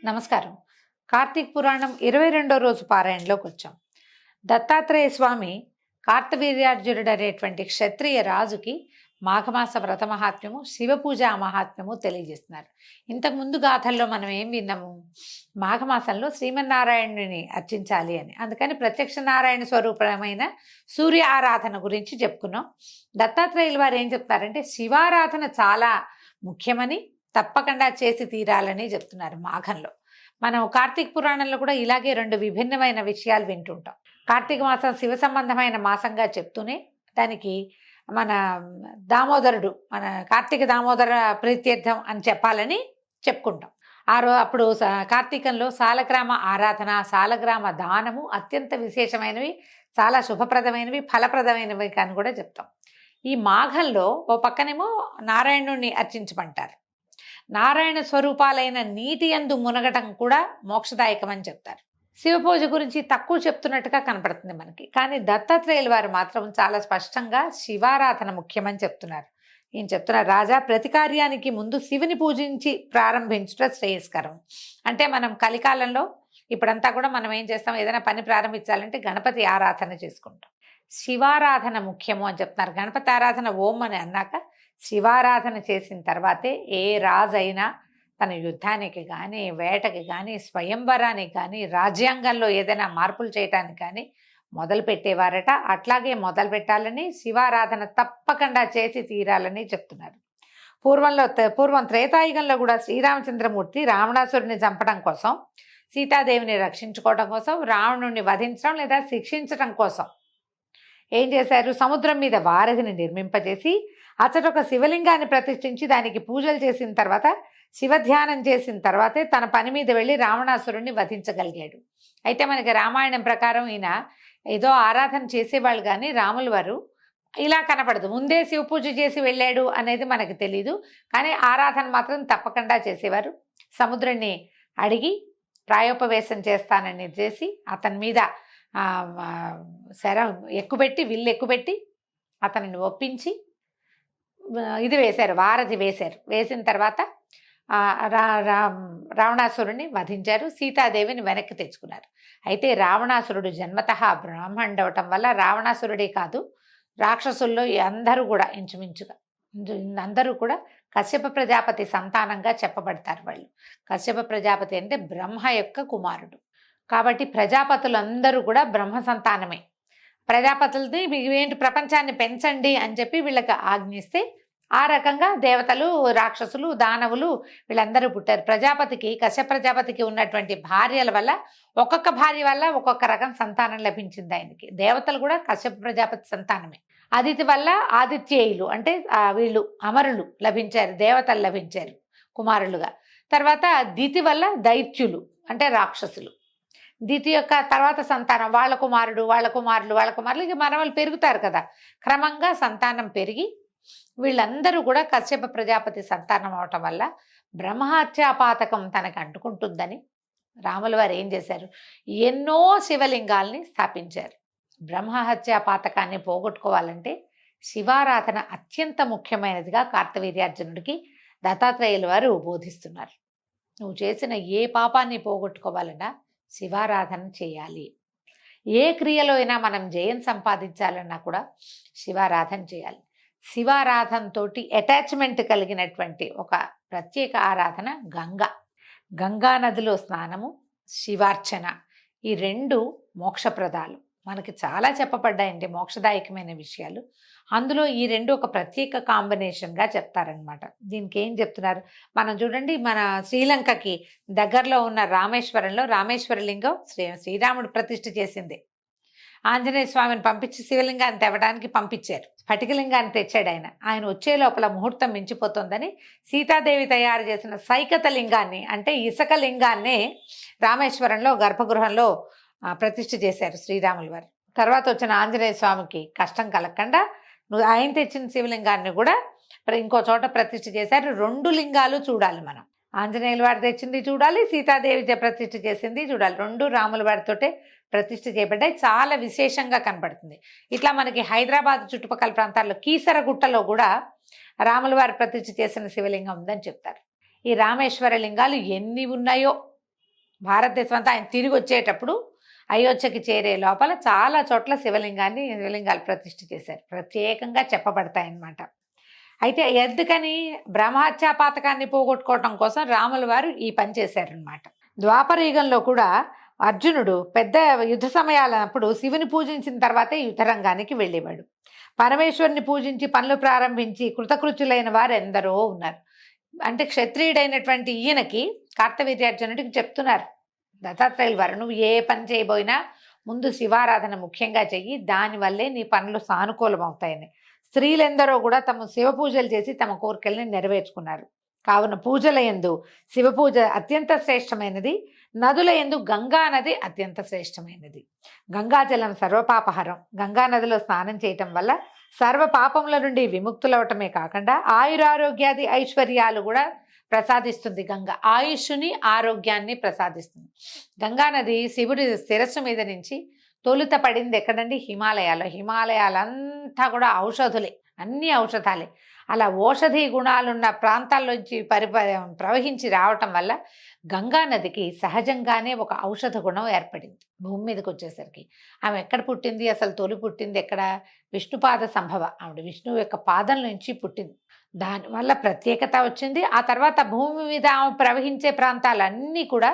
నమస్కారం. కార్తీక పురాణం 22వ రోజు పారాయణలోకి వచ్చాం. దత్తాత్రేయ స్వామి కార్తవీర్యార్జునుడు అనేటువంటి క్షత్రియ రాజుకి మాఘమాస వ్రత మహాత్మ్యము, శివ పూజ మహాత్మ్యము తెలియజేస్తున్నారు. ఇంతకుముందు గాథల్లో మనం ఏం విన్నాము? మాఘమాసంలో శ్రీమన్నారాయణుని అర్చించాలి అని. అందుకని ప్రత్యక్ష నారాయణ స్వరూపమైన సూర్య ఆరాధన గురించి చెప్పుకున్నాం. దత్తాత్రేయుల వారు ఏం చెప్తారంటే శివారాధన చాలా ముఖ్యమని, తప్పకుండా చేసి తీరాలని చెప్తున్నారు మాఘంలో. మనం కార్తీక పురాణంలో కూడా ఇలాగే రెండు విభిన్నమైన విషయాలు వింటుంటాం. కార్తీక మాసం శివ సంబంధమైన మాసంగా చెప్తూనే దానికి మన దామోదరుడు, మన కార్తీక దామోదర ప్రీత్యర్థం అని చెప్పాలని చెప్పుకుంటాం. అప్పుడు కార్తీకంలో సాలగ్రామ ఆరాధన, సాలగ్రామ దానము అత్యంత విశేషమైనవి, చాలా శుభప్రదమైనవి, ఫలప్రదమైనవి అని కూడా చెప్తాం. ఈ మాఘంలో ఓ పక్కనేమో నారాయణుడిని అర్చించమంటారు. నారాయణ స్వరూపాలైన నీటి యందు మునగటం కూడా మోక్షదాయకమని చెప్తారు. శివ పూజ గురించి తక్కువ చెప్తున్నట్టుగా కనపడుతుంది మనకి. కానీ దత్తాత్రేయుల వారు మాత్రం చాలా స్పష్టంగా శివారాధన ముఖ్యమని చెప్తున్నారు. ఏం చెప్తున్నారు? రాజా, ప్రతి కార్యానికి ముందు శివుని పూజించి ప్రారంభించడం శ్రేయస్కరం. అంటే మనం కలికాలంలో ఇప్పుడంతా కూడా మనం ఏం చేస్తాం, ఏదైనా పని ప్రారంభించాలంటే గణపతి ఆరాధన చేసుకుంటాం. శివారాధన ముఖ్యము అని చెప్తున్నారు. గణపతి ఆరాధన ఓం అని అన్నాక శివారాధన చేసిన తర్వాతే ఏ రాజైనా తన యుద్ధానికి కానీ, వేటకి కానీ, స్వయంవరానికి కానీ, రాజ్యాంగంలో ఏదైనా మార్పులు చేయటానికి కానీ మొదలు పెట్టేవారట. అట్లాగే మొదలు పెట్టాలని, శివారాధన తప్పకుండా చేసి తీరాలని చెప్తున్నారు. పూర్వం త్రేతాయుగంలో కూడా శ్రీరామచంద్రమూర్తి రావణాసురుని చంపడం కోసం, సీతాదేవిని రక్షించుకోవడం కోసం, రావణుడిని వధించడం లేదా శిక్షించడం కోసం ఏం చేశారు? సముద్రం మీద వారధిని నిర్మింపజేసి అతడొక శివలింగాన్ని ప్రతిష్ఠించి దానికి పూజలు చేసిన తర్వాత, శివధ్యానం చేసిన తర్వాతే తన పని మీద వెళ్ళి రావణాసురుణ్ణి వధించగలిగాడు. అయితే మనకి రామాయణం ప్రకారం ఈయన ఏదో ఆరాధన చేసేవాళ్ళు, కానీ రాముల వారు ఇలా కనపడదు. ముందే శివ పూజ చేసి వెళ్ళాడు అనేది మనకు తెలీదు. కానీ ఆరాధన మాత్రం తప్పకుండా చేసేవారు. సముద్రుణ్ణి అడిగి ప్రాయోపవేశం చేస్తానని చేసి అతని మీద విల్లు ఎక్కుపెట్టి అతనిని ఒప్పించి ఇది వేశారు, వారధి వేశారు. వేసిన తర్వాత రావణాసురుడిని వధించారు, సీతాదేవిని వెనక్కి తెచ్చుకున్నారు. అయితే రావణాసురుడు జన్మతః బ్రాహ్మణుడు అవటం వల్ల రావణాసురుడే కాదు, రాక్షసుల్లో అందరూ కూడా ఇంచుమించుగా అందరూ కూడా కశ్యప ప్రజాపతి సంతానంగా చెప్పబడతారు. వాళ్ళు కశ్యప ప్రజాపతి అంటే బ్రహ్మ యొక్క కుమారుడు కాబట్టి ప్రజాపతులందరూ కూడా బ్రహ్మ సంతానమే. ప్రజాపతులది ఏంటి, ప్రపంచాన్ని పెంచండి అని చెప్పి వీళ్ళకి ఆజ్ఞిస్తే ఆ రకంగా దేవతలు, రాక్షసులు, దానవులు వీళ్ళందరూ పుట్టారు. కశ్యప ప్రజాపతికి ఉన్నటువంటి భార్యల వల్ల, ఒక్కొక్క భార్య వల్ల ఒక్కొక్క రకం సంతానం లభించింది ఆయనకి. దేవతలు కూడా కశ్యప ప్రజాపతి సంతానమే. అదితి వల్ల ఆదిత్యేయులు అంటే వీళ్ళు అమరులు లభించారు, దేవతలు లభించారు కుమారులుగా. తర్వాత దితి వల్ల దైత్యులు అంటే రాక్షసులు. దితి యొక్క తర్వాత సంతానం వాళ్ళ కుమారుడు, వాళ్ళ కుమారులు, వాళ్ళ కుమారులు, ఇక మనవలు పెరుగుతారు కదా. క్రమంగా సంతానం పెరిగి వీళ్ళందరూ కూడా కశ్యప ప్రజాపతి సంతానం అవటం వల్ల బ్రహ్మహత్యాపాతకం తనకు అంటుకుంటుందని రాముల వారు ఏం చేశారు? ఎన్నో శివలింగాల్ని స్థాపించారు. బ్రహ్మహత్యాపాతకాన్ని పోగొట్టుకోవాలంటే శివారాధన అత్యంత ముఖ్యమైనదిగా కార్తవీర్యార్జునుడికి దత్తాత్రేయుల వారు బోధిస్తున్నారు. నువ్వు చేసిన ఏ పాపాన్ని పోగొట్టుకోవాలన్నా శివారాధన చేయాలి. ఏ క్రియలో అయినా మనం జయం సంపాదించాలన్నా కూడా శివారాధన చేయాలి. శివారాధనతో అటాచ్మెంట్ కలిగినటువంటి ఒక ప్రత్యేక ఆరాధన గంగా నదిలో స్నానము, శివార్చన, ఈ రెండు మోక్షప్రదాలు. మనకి చాలా చెప్పబడ్డాయండి మోక్షదాయకమైన విషయాలు. అందులో ఈ రెండు ఒక ప్రత్యేక కాంబినేషన్గా చెప్తారనమాట. దీనికి ఏం చెప్తున్నారు మనం చూడండి. మన శ్రీలంకకి దగ్గరలో ఉన్న రామేశ్వరంలో రామేశ్వరలింగం శ్రీరాముడు ప్రతిష్ఠ చేసింది. ఆంజనేయ స్వామిని పంపించి శివలింగాన్ని తేవడానికి పంపించారు. స్ఫటికలింగాన్ని తెచ్చాడు ఆయన వచ్చే లోపల ముహూర్తం మించిపోతుందని సీతాదేవి తయారు చేసిన సైకత లింగాన్ని అంటే ఇసుక లింగాన్నే రామేశ్వరంలో గర్భగృహంలో ప్రతిష్ఠ చేశారు శ్రీరాముల వారు. తర్వాత వచ్చిన ఆంజనేయ స్వామికి కష్టం కలగకుండా ఆయన తెచ్చిన శివలింగాన్ని కూడా ఇంకో చోట ప్రతిష్ఠ చేశారు. రెండు లింగాలు చూడాలి మనం. ఆంజనేయుల వారు తెచ్చింది చూడాలి, సీతాదేవి ప్రతిష్ఠ చేసింది చూడాలి. రెండు రాముల వారితోటే ప్రతిష్ఠ చేయబడ్డాయి. చాలా విశేషంగా కనబడుతుంది. ఇట్లా మనకి హైదరాబాద్ చుట్టుపక్కల ప్రాంతాల్లో కీసరగుట్టలో కూడా రాముల వారి ప్రతిష్ఠ చేసిన శివలింగం ఉందని చెప్తారు. ఈ రామేశ్వర లింగాలు ఎన్ని ఉన్నాయో భారతదేశం అంతా ఆయన తిరిగి వచ్చేటప్పుడు అయోధ్యకి చేరే లోపల చాలా చోట్ల శివలింగాలు ప్రతిష్ఠ చేశారు, ప్రత్యేకంగా చెప్పబడతాయన్నమాట. అయితే ఎందుకని బ్రహ్మహత్యా పాతకాన్ని పోగొట్టుకోవటం కోసం రాముల వారు ఈ పని చేశారనమాట. ద్వాపర యుగంలో కూడా అర్జునుడు పెద్ద యుద్ధ సమయాలప్పుడు శివుని పూజించిన తర్వాతే యుద్ధరంగానికి వెళ్ళేవాడు. పరమేశ్వరుని పూజించి పనులు ప్రారంభించి కృతకృత్యులైన వారు ఎందరో ఉన్నారు. అంటే క్షత్రియుడైనటువంటి ఈయనకి కార్తవీర్యార్జునుడికి చెప్తున్నారు దత్తాత్రేయుల వారు, నువ్వు ఏ పని చేయబోయినా ముందు శివారాధన ముఖ్యంగా చెయ్యి, దానివల్లే నీ పనులు సానుకూలం అవుతాయని. స్త్రీలెందరో కూడా తమ శివ పూజలు చేసి తమ కోరికల్ని నెరవేర్చుకున్నారు. కావున పూజల యందు శివ పూజ అత్యంత శ్రేష్టమైనది, నదుల యందు గంగా నది అత్యంత శ్రేష్టమైనది. గంగాజలం సర్వపాపహరం. గంగా నదిలో స్నానం చేయటం వల్ల సర్వ పాపముల నుండి విముక్తులవటమే కాకుండా ఆయురారోగ్యాది ఐశ్వర్యాలు కూడా ప్రసాదిస్తుంది. గంగ ఆయుష్ని ఆరోగ్యాన్ని ప్రసాదిస్తుంది. గంగా నది శివుడి శిరస్సు మీద నుంచి తొలుత పడింది ఎక్కడండి? హిమాలయాల్లో. హిమాలయాలంతా కూడా ఔషధులే, అన్ని ఔషధాలే. అలా ఔషధీ గుణాలున్న ప్రాంతాల్లోంచి ప్రవహించి రావటం వల్ల గంగా నదికి సహజంగానే ఒక ఔషధ గుణం ఏర్పడింది. భూమి మీదకి వచ్చేసరికి ఆమె ఎక్కడ పుట్టింది? అసలు తొలి పుట్టింది ఎక్కడ? విష్ణుపాద సంభవ. ఆవిడ విష్ణువు యొక్క పాదం నుంచి పుట్టింది. దానివల్ల ప్రత్యేకత వచ్చింది. ఆ తర్వాత భూమి మీద ఆమె ప్రవహించే ప్రాంతాలన్నీ కూడా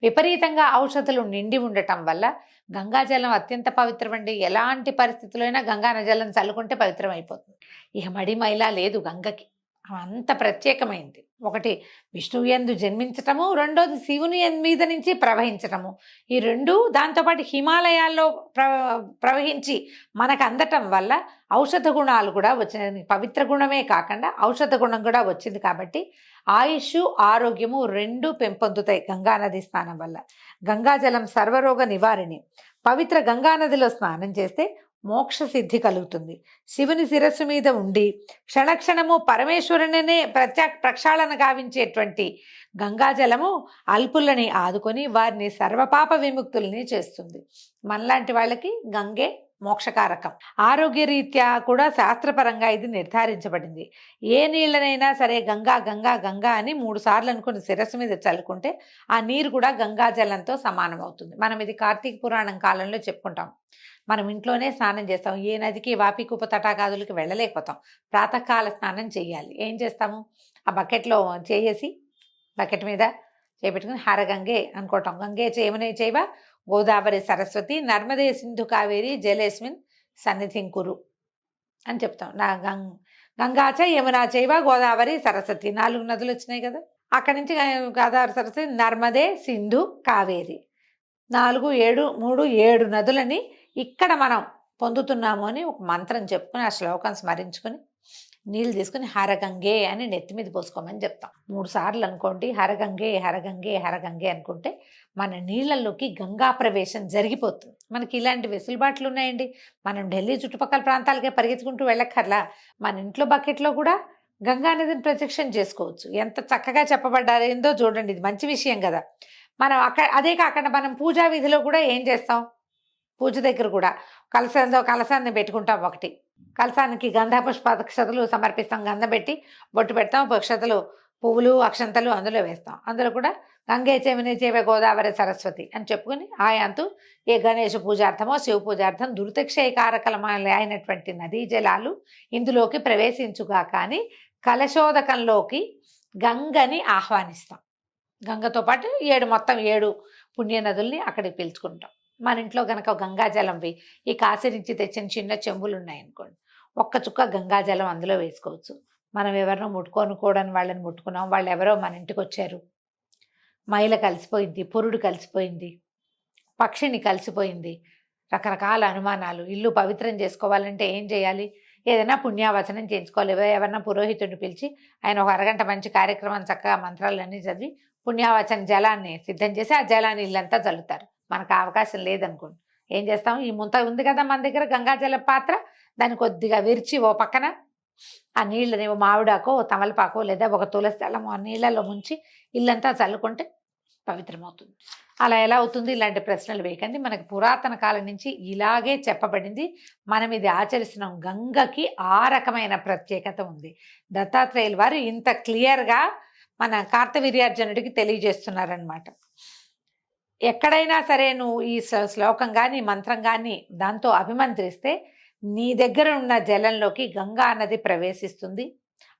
విపరీతంగా ఔషధులు నిండి ఉండటం వల్ల గంగాజలం అత్యంత పవిత్రమండి. ఎలాంటి పరిస్థితులైనా గంగా జలం చల్లుకుంటే పవిత్రం అయిపోతుంది. ఇక మడి మైలా లేదు గంగకి, అంత ప్రత్యేకమైంది. ఒకటి విష్ణువు యందు జన్మించటము, రెండోది శివుని మీద నుంచి ప్రవహించటము. ఈ రెండు దాంతోపాటు హిమాలయాల్లో ప్రవహించి మనకు అందటం వల్ల ఔషధ గుణాలు కూడా వచ్చినాయి. పవిత్ర గుణమే కాకుండా ఔషధ గుణం కూడా వచ్చింది. కాబట్టి ఆయుష్ ఆరోగ్యము రెండు పెంపొందుతాయి గంగానది స్నానం వల్ల. గంగాజలం సర్వరోగ నివారిణి. పవిత్ర గంగానదిలో స్నానం చేస్తే మోక్ష సిద్ధి కలుగుతుంది. శివుని శిరస్సు మీద ఉండి క్షణక్షణము పరమేశ్వరునినే ప్రక్షాళన గావించేటువంటి గంగాజలము అల్పులని ఆదుకొని వారిని సర్వపాప విముక్తుల్ని చేస్తుంది. మనలాంటి వాళ్ళకి గంగే మోక్షకారకం. ఆరోగ్య రీత్యా కూడా శాస్త్రపరంగా ఇది నిర్ధారించబడింది. ఏ నీళ్ళనైనా సరే గంగా గంగా గంగా అని 3 సార్లు అనుకుని శిరస్సు మీద చల్లుకుంటే ఆ నీరు కూడా గంగా జలంతో సమానం అవుతుంది. మనం ఇది కార్తీక పురాణం కాలంలో చెప్పుకుంటాం. మనం ఇంట్లోనే స్నానం చేస్తాం. ఏ నదికి వాపికూప తటాకాదులకి వెళ్ళలేకపోతాం. ప్రాతకాల స్నానం చేయాలి. ఏం చేస్తాము? ఆ బకెట్లో చేసి బకెట్ మీద చేపెట్టుకుని హరగంగే అనుకోవటం. గంగే చేయమనే చేయవ గోదావరి సరస్వతి నర్మదే సింధు కావేరి జలేస్మిన్ సన్నిధిం కురు అని చెప్తాం. నా గంగాచ యమునా చైవ గోదావరి సరస్వతి 4 నదులు వచ్చినాయి కదా. అక్కడి నుంచి గోదావరి సరస్వతి నర్మదే సింధు కావేరి 4 7 3 7 నదులని ఇక్కడ మనం పొందుతున్నాము అని ఒక మంత్రం చెప్పుకొని ఆ శ్లోకం స్మరించుకొని నీళ్ళు తీసుకుని హరగంగే అని నెత్తి మీద పోసుకోమని చెప్తాం. 3 సార్లు అనుకోండి. హరగంగే హరగంగే హరగంగే అనుకుంటే మన నీళ్ళల్లోకి గంగా ప్రవేశం జరిగిపోతుంది. మనకి ఇలాంటి వెసులుబాట్లు ఉన్నాయండి. మనం ఢిల్లీ చుట్టుపక్కల ప్రాంతాలకే పరిగెత్తుకుంటూ వెళ్ళక్కర్లా. మన ఇంట్లో బకెట్లో కూడా గంగా నదిని ప్రత్యక్షం చేసుకోవచ్చు. ఎంత చక్కగా చెప్పబడ్డారేందో చూడండి. ఇది మంచి విషయం కదా. మనం అదే కాకుండా మనం పూజా విధిలో కూడా ఏం చేస్తాం? పూజ దగ్గర కూడా కలశాన్ని పెట్టుకుంటాం. ఒకటి కలశానికి గంధ పుష్ప అక్షతలు సమర్పిస్తాం. గంధం పెట్టి బొట్టు పెడతాం. అక్షతలు పువ్వులు అక్షంతలు అందులో వేస్తాం. అందులో కూడా గంగే చెవిని చేవే గోదావరి సరస్వతి అని చెప్పుకుని ఆయాంతు ఏ గణేష పూజార్థమో శివ పూజార్థం దురితక్షయకారకలమైన అయినటువంటి నదీ జలాలు ఇందులోకి ప్రవేశించుగా కానీ కలశోదకంలోకి గంగని ఆహ్వానిస్తాం. గంగతో పాటు 7 పుణ్య నదుల్ని అక్కడికి పిలుచుకుంటాం. మన ఇంట్లో కనుక గంగాజలంవి ఈ కాశీ నుంచి తెచ్చిన చిన్న చెంబులు ఉన్నాయనుకోండి, ఒక్క చుక్క గంగాజలం అందులో వేసుకోవచ్చు. మనం ఎవరినో ముట్టుకోనుకోవడానికి వాళ్ళని ముట్టుకున్నాం, వాళ్ళు ఎవరో మన ఇంటికి వచ్చారు, మైల కలిసిపోయింది, పురుడు కలిసిపోయింది, పక్షిని కలిసిపోయింది, రకరకాల అనుమానాలు. ఇల్లు పవిత్రం చేసుకోవాలంటే ఏం చేయాలి? ఏదైనా పుణ్యావచనం చేయించుకోవాలి. ఎవరైనా పురోహితుడిని పిలిచి ఆయన ఒక అరగంట మంచి కార్యక్రమం చక్కగా మంత్రాలన్నీ చదివి పుణ్యావచన జలాన్ని సిద్ధం చేసి ఆ జలాన్ని ఇల్లంతా చల్లుతారు. మనకు అవకాశం లేదనుకోండి ఏం చేస్తాం? ఈ ముంత ఉంది కదా మన దగ్గర గంగాజల పాత్ర, దాన్ని కొద్దిగా విరిచి ఓ పక్కన ఆ నీళ్ళని మామిడాకో తమలపాకో లేదా ఒక తులసి దళమో ఆ నీళ్ళలో ముంచి ఇల్లంతా చల్లుకుంటే పవిత్రమవుతుంది. అలా ఎలా అవుతుంది? ఇలాంటి ప్రశ్నలు వేయకండి. మనకి పురాతన కాలం నుంచి ఇలాగే చెప్పబడింది. మనం ఇది ఆచరిస్తున్నాం. గంగకి ఆ రకమైన ప్రత్యేకత ఉంది. దత్తాత్రేయుల వారు ఇంత క్లియర్గా మన కార్తవీర్యార్జునుడికి తెలియజేస్తున్నారనమాట. ఎక్కడైనా సరే నువ్వు ఈ శ్లోకం గాని, మంత్రం గాని దాంతో అభిమంత్రిస్తే నీ దగ్గర ఉన్న జలంలోకి గంగా నది ప్రవేశిస్తుంది.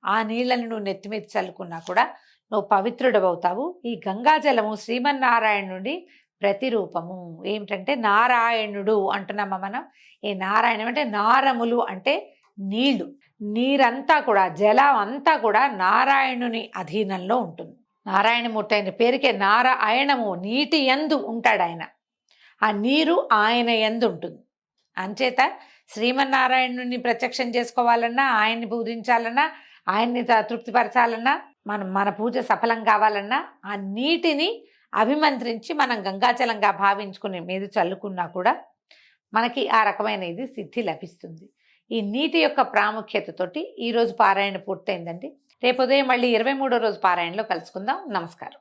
ఆ నీళ్ళని నువ్వు నెత్తి మీద చల్లుకున్నా కూడా నువ్వు పవిత్రుడవవుతావు. ఈ గంగా జలము శ్రీమన్నారాయణ నుండి ప్రతిరూపము. ఏమిటంటే నారాయణుడు అంటున్నామా మనం. ఈ నారాయణం అంటే నారములు అంటే నీళ్లు. నీరంతా కూడా, జలం అంతా కూడా నారాయణుని అధీనంలో ఉంటుంది. నారాయణమూర్తి అయిన పేరుకే నారాయణము, నీటి యందు ఉంటాడు ఆయన. ఆ నీరు ఆయన యందు ఉంటుంది. అంచేత శ్రీమన్నారాయణుని ప్రత్యక్షం చేసుకోవాలన్నా, ఆయన్ని పూజించాలన్నా, ఆయన్ని తృప్తిపరచాలన్నా, మన పూజ సఫలం కావాలన్నా ఆ నీటిని అభిమంత్రించి మనం గంగాజలంగా భావించుకుని మీద చల్లుకున్నా కూడా మనకి ఆ రకమైన ఇది సిద్ధి లభిస్తుంది. ఈ నీటి యొక్క ప్రాముఖ్యతతోటి ఈరోజు పారాయణ పూర్తయిందండి. రేపు ఉదయం మళ్ళీ 23వ రోజు పారాయణలో కలుసుకుందాం. నమస్కారం.